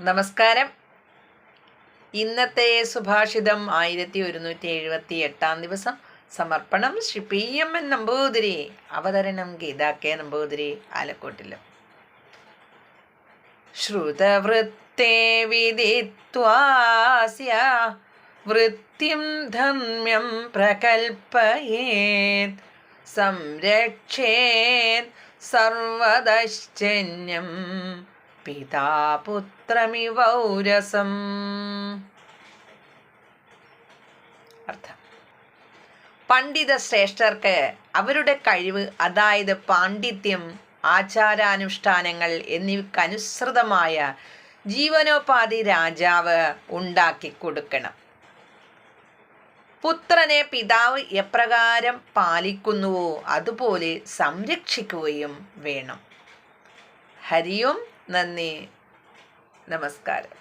നമസ്കാരം. ഇന്നത്തെ സുഭാഷിതം 1178 ദിവസം. സമർപ്പണം ശ്രീ PMN നമ്പൂതിരി. അവതരണം ഗീതാ K നമ്പൂതിരി, ആലക്കോട്ടിലും. ശ്രുതവൃത്തേ വിദിത്വാസ്യ വൃത്തിം ധന്യം പ്രകൽപ്പയേത് സംരക്ഷേത് സർവദശ്ചന്യം പിതാപുത്രമിവൗരസം. അർത്ഥം: പണ്ഡിത ശ്രേഷ്ഠർക്ക് അവരുടെ കഴിവ്, അതായത് പാണ്ഡിത്യം, ആചാരാനുഷ്ഠാനങ്ങൾ എന്നിവയ്ക്കനുസൃതമായ ജീവനോപാധി രാജാവ് ഉണ്ടാക്കി കൊടുക്കണം. പുത്രനെ പിതാവ് എപ്രകാരം പാലിക്കുന്നുവോ അതുപോലെ സംരക്ഷിക്കുകയും വേണം. ഹരിയും നന്ദി, നമസ്കാരം.